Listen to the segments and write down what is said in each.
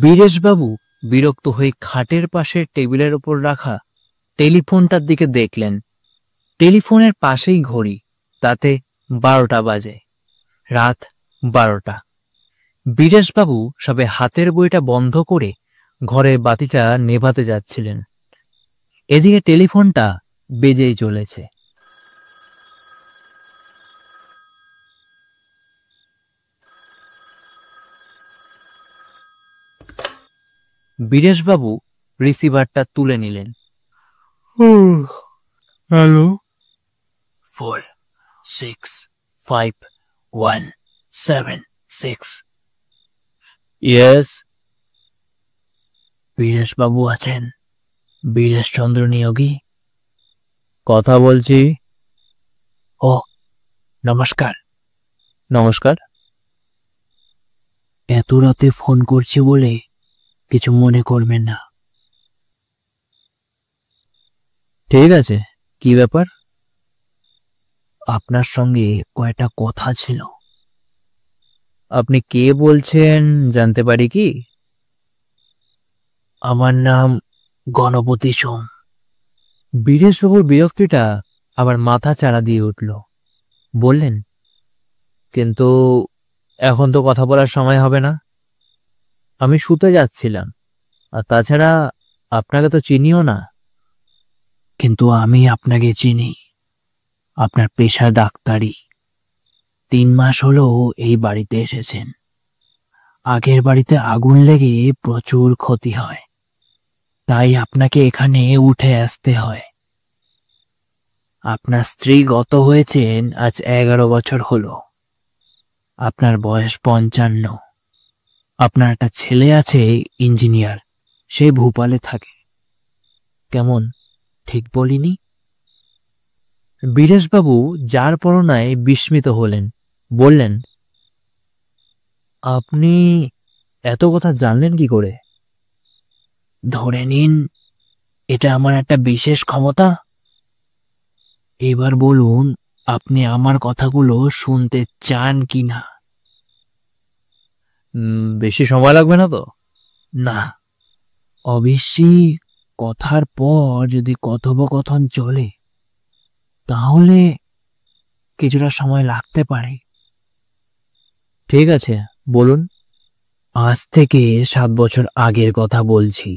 বীরেশবাবু বিরক্ত হয়ে খাটের পাশে টেবিলের ওপর রাখা টেলিফোনটার দিকে দেখলেন। টেলিফোনের পাশেই ঘড়ি, তাতে 12টা বাজে, রাত 12টা। বীরেশবাবু সবে হাতের বইটা বন্ধ করে ঘরে বাতিটা নেভাতে যাচ্ছিলেন, এদিকে টেলিফোনটা বেজেই চলেছে। বীরেশবাবু রিসিভারটা তুলে নিলেন। হ্যালো, 4651776। ইয়েস, বীরেশবাবু আছেন? বীরেশচন্দ্র নিয়োগী কথা বলছি। ও, নমস্কার। নমস্কার। এত রাতে ফোন করছি বলে কিছু মনে করবেন না। ঠিক আছে, কি ব্যাপার? আপনার সঙ্গে কয়েকটা কথা ছিল। আপনি কে বলছেন জানতে পারি কি? আমার নাম গণপতি সোম। বীরেশবাবুর বিরক্তিটা আবার মাথা চাড়া দিয়ে উঠল। বললেন, কিন্তু এখন তো কথা বলার সময় হবে না, আমি শুতে যাচ্ছিলাম, আর তাছাড়া আপনাকে তো চিনিও না। কিন্তু আমি আপনাকে চিনি। আপনার পেশা ডাক্তারি। 3 মাস হলো এই বাড়িতে এসেছেন। আগের বাড়িতে আগুন লেগে প্রচুর ক্ষতি হয়, তাই আপনাকে এখানে উঠে আসতে হয়। আপনার স্ত্রী গত হয়েছেন আজ 11 বছর হলো। আপনার বয়স 55। আপনার একটা ছেলে আছে, ইঞ্জিনিয়ার, সে ভোপালে থাকে। কেমন, ঠিক বলিনি? বীরেশবাবু যার পরনায় বিস্মিত হলেন। বললেন, আপনি এত কথা জানলেন কি করে? ধরে নিন এটা আমার একটা বিশেষ ক্ষমতা। এবার বলুন, আপনি আমার কথাগুলো শুনতে চান কি না? বেশি সময় লাগবে না তো? না, অবশ্যই কথার পর যদি কথোপকথন চলে তাহলে কিছুটা সময় লাগতে পারে। ঠিক আছে, বলুন। আজ থেকে 7 বছর আগের কথা বলছি।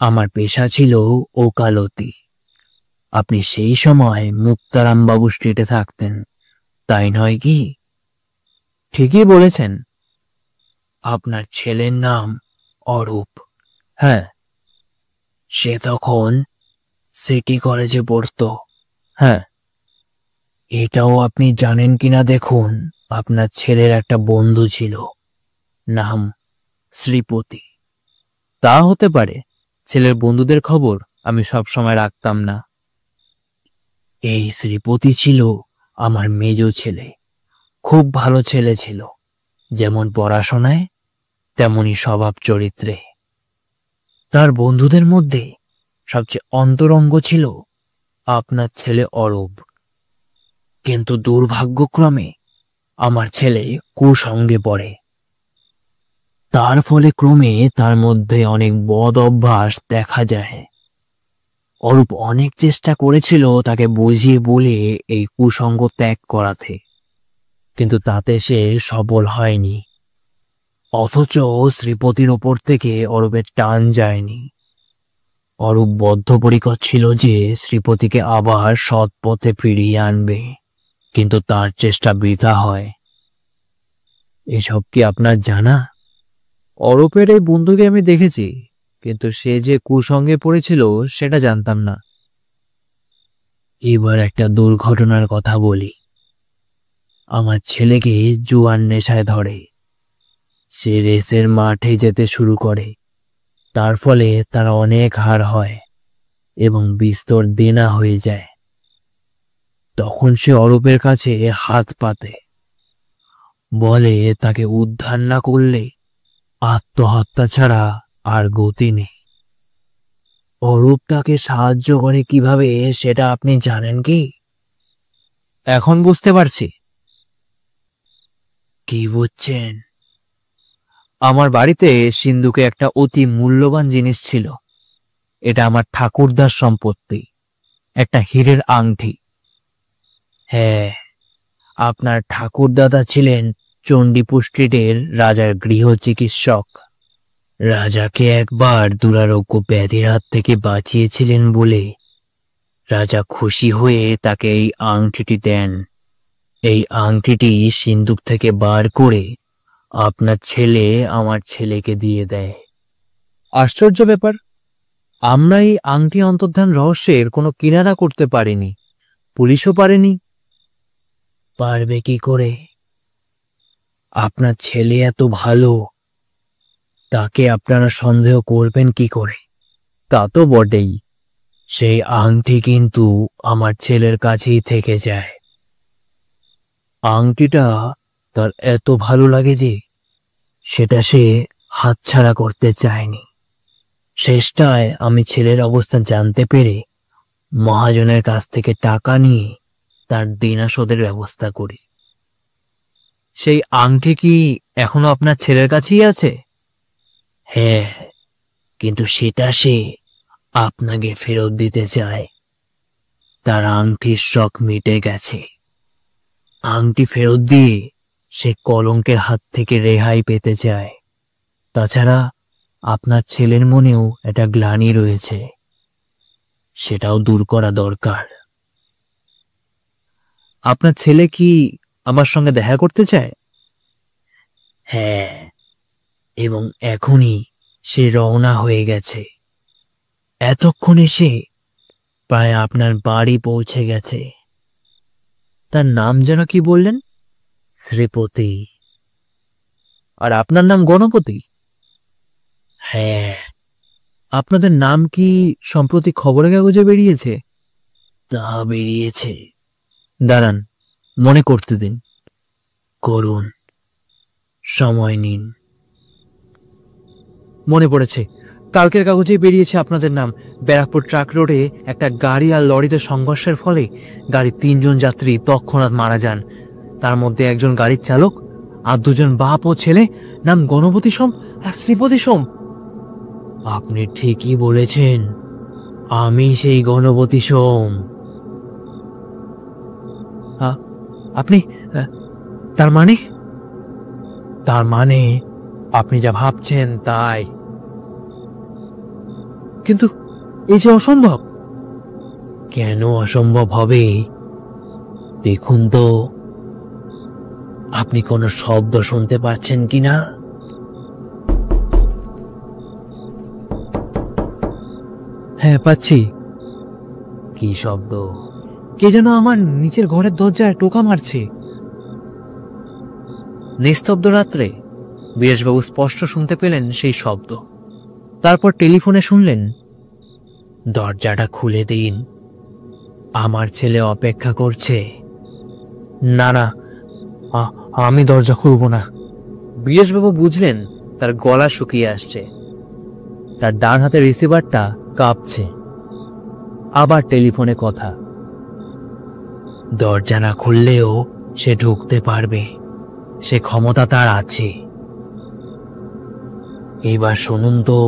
আমার পেশা ছিল ওকালতি। আপনি সেই সময় মুক্তারামবাবু স্ট্রিটে থাকতেন, তাই নয় কি? ঠিকই বলেছেন। আপনার ছেলের নাম অরূপ। হ্যাঁ। সে তখন সিটি কলেজে পড়তো। হ্যাঁ। এটাও আপনি জানেন কিনা দেখুন, আপনার ছেলের একটা বন্ধু ছিল, নাম শ্রীপতি। তা হতে পারে, ছেলের বন্ধুদের খবর আমি সব সময় রাখতাম না। এই শ্রীপতি ছিল আমার মেজ ছেলে। খুব ভালো ছেলে ছিল, যেমন পড়াশোনায় তেমনি স্বভাব চরিত্রে। তার বন্ধুদের মধ্যে সবচেয়ে অন্তরঙ্গ ছিল আপনার ছেলে অরূপ। কিন্তু দুর্ভাগ্যক্রমে আমার ছেলে কুসঙ্গে পড়ে। তার ফলে ক্রমে তার মধ্যে অনেক বদ অভ্যাস দেখা যায়। অরূপ অনেক চেষ্টা করেছিল তাকে বুঝিয়ে বলে এই কুসঙ্গ ত্যাগ করাতে, কিন্তু তাতে সে সফল হয়নি। অথচ শ্রীপতির ওপর থেকে অরূপের টান যায়নি। অরূপ বদ্ধপরিকর ছিল যে শ্রীপতিকে আবার সৎ পথে ফিরিয়ে আনবে, কিন্তু তার চেষ্টা বৃথা হয়। এসব কি আপনার জানা? অরূপের এই বন্ধুকে আমি দেখেছি, কিন্তু সে যে কুসঙ্গে পড়েছিল সেটা জানতাম না। এবার একটা দুর্ঘটনার কথা বলি। আমার ছেলেকে জুয়ার নেশায় ধরে। সে রেসের মাঠে যেতে শুরু করে। তার ফলে তার অনেক হার হয় এবং বিস্তর দেনা হয়ে যায়। তখন সে অরূপের কাছে হাত পাতে, বলে তাকে উদ্ধার না করলে আত্মহত্যা ছাড়া আর গতি নেই। অরূপ তাকে সাহায্য করে কিভাবে সেটা আপনি জানেন কি? এখন বুঝতে পারছি। কি বুঝছেন? আমার বাড়িতে সিন্ধুকে একটা অতি মূল্যবান জিনিস ছিল। এটা আমার ঠাকুরদার সম্পত্তি, একটা হীরের আংটি। হ্যাঁ, আপনার ঠাকুরদাদা ছিলেন চণ্ডীপুর স্ট্রিটের রাজার গৃহ চিকিৎসক। রাজাকে একবার দুরারোগ্য ব্যাধির হাত থেকে বাঁচিয়েছিলেন বলে রাজা খুশি হয়ে তাকে এই আংটিটি দেন। এই আংটিটি সিন্দুক থেকে বার করে আপনার ছেলে আমার ছেলেকে দিয়ে দেয়। আশ্চর্য ব্যাপার, আমরা এই আংটি অন্তর্ধান রহস্যের কোনো কিনারা করতে পারিনি, পুলিশও পারেনি। পারবে কি করে? আপনার ছেলে এত ভালো, তাকে আপনারা সন্দেহ করবেন কি করে? তা তো বটেই, সেই আংটি কিন্তু আমার ছেলের কাছেই থেকে যায়। আংটিটা তার এত ভালো লাগে যে সেটা সে হাতছাড়া করতে চায়নি। শেষটায় আমি ছেলের অবস্থা জানতে পেরে মহাজনের কাছ থেকে টাকা নিয়ে তার দেনা শোধের ব্যবস্থা করি। সেই আংটি কি এখনো আপনার ছেলের কাছেই আছে? হ্যাঁ, কিন্তু সেটা সে আপনাকে ফেরত দিতে চায়। তার আংটির শখ মিটে গেছে। আংটি ফেরত দিয়ে সে কলঙ্কের হাত থেকে রেহাই পেতে চায়। তাছাড়া আপনার ছেলের মনেও একটা গ্লানি রয়েছে, সেটাও দূর করা দরকার। আপনার ছেলে কি আমার সঙ্গে দেখা করতে চায়? হ্যাঁ, এবং এখনই সে রওনা হয়ে গেছে। এতক্ষণে সে প্রায় আপনার বাড়ি পৌঁছে গেছে। তার নাম যেন কি বললেন? শ্রীপতি। আর আপনার নাম গণপতি? হ্যাঁ। আপনাদের নাম কি সম্প্রতি খবরের কাগজে বেরিয়েছে? তা বেরিয়েছে। দাঁড়ান, মনে করতে দিন। করুন, সময় নিন। মনে পড়েছে, কালকের কাগজে বেরিয়েছে আপনাদের নাম। ব্যারাকপুর ট্রাক রোডে একটা গাড়ি আর লরিতে সংঘর্ষের ফলে গাড়ির 3 জন যাত্রী তৎক্ষণাৎ মারা যান। তার মধ্যে একজন গাড়ির চালক আর 2 জন বাপ ও ছেলে, নাম গণপতি সোম আর শ্রীপতি সোম। আপনি ঠিকই বলেছেন, আমি সেই গণপতি সোম। আপনি তার মানে? তার মানে আপনি যা ভাবছেন তাই। কিন্তু এই যে অসম্ভব। কেন অসম্ভব হবে? দেখুন তো, আপনি কোনো শব্দ শুনতে পাচ্ছেন কিনা? হ্যাঁ, পাচ্ছি। কি শব্দ? কে যেন আমার নিচের ঘরের দরজায় টোকা মারছে। নিস্তব্ধ রাত্রে বীরেশবাবু স্পষ্ট শুনতে পেলেন সেই শব্দ। তারপর টেলিফোনে শুনলেন, দরজাটা খুলে দিন, আমার ছেলে অপেক্ষা করছে। না না, আমি দরজা খুলব না। বীরেশবাবু বুঝলেন তার গলা শুকিয়ে আসছে। তার ডান হাতের রিসিভারটা কাঁপছে। আবার টেলিফোনে কথা। দরজা না খুললেও সে ঢুকতে পারবে, সে ক্ষমতা তার আছে। এবার শুনুন তো,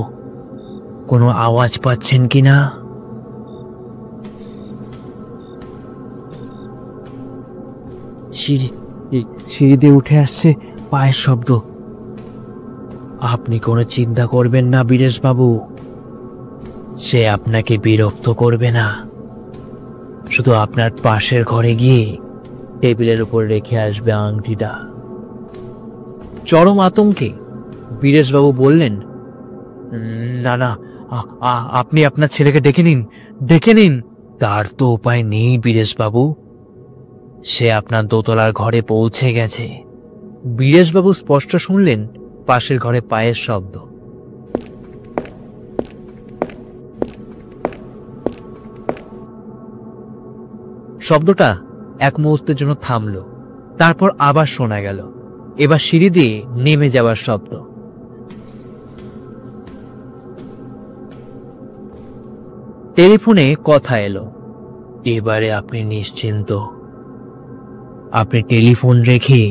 কোনো আওয়াজ পাচ্ছেন কিনা? সিঁড়ি দিয়ে উঠে আসছে পায়ের শব্দ। আপনি কোনো চিন্তা করবেন না বীরেশবাবু, সে আপনাকে বিরক্ত করবে না। শুধু আপনার পাশের ঘরে গিয়ে টেবিলের উপর রেখে আসবে আংটিটা। চরম আতঙ্কে বীরেশবাবু বললেন, না না, আপনি আপনার ছেলেকে ডেকে নিন, ডেকে নিন। তার তো উপায় নেই বীরেশবাবু, সে আপনার দোতলার ঘরে পৌঁছে গেছে। বীরেশবাবু স্পষ্ট শুনলেন পাশের ঘরে পায়ের শব্দ। শব্দটা এক মুহূর্তের জন্য থামল, তারপর আবার শোনা গেল। এবার সিঁড়ি দিয়ে নেমে যাওয়ার শব্দ। টেলিফোনে কথা এলো, এবারে আপনি নিশ্চিন্ত। আপনি টেলিফোন রেখে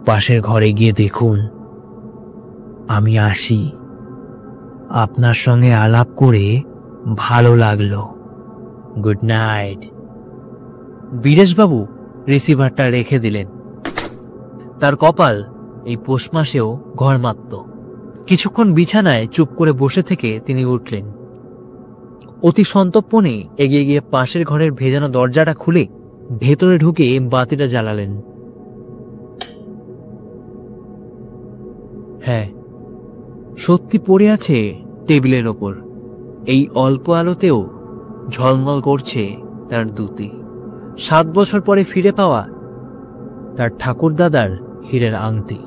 পাশের ঘরে গিয়ে দেখুন, আমি আসি। আপনার সঙ্গে আলাপ করে ভালো লাগলো। Good night. বীরেশবাবু রিসিভারটা রেখে দিলেন। তার কপাল এই পৌষ মাসেও ঘর মারত। কিছুক্ষণ বিছানায় চুপ করে বসে থেকে তিনি উঠলেন। অতি সন্তর্পণে এগিয়ে গিয়ে পাশের ঘরের ভেজানো দরজাটা খুলে ভেতরে ঢুকে বাতিটা জ্বালালেন। হ্যাঁ, সত্যি পড়ে আছে টেবিলের ওপর। এই অল্প আলোতেও ঝলমল করছে তার দুটি 7 বছর পরে ফিরে পাওয়া তার ঠাকুরদাদার হীরের আংটি।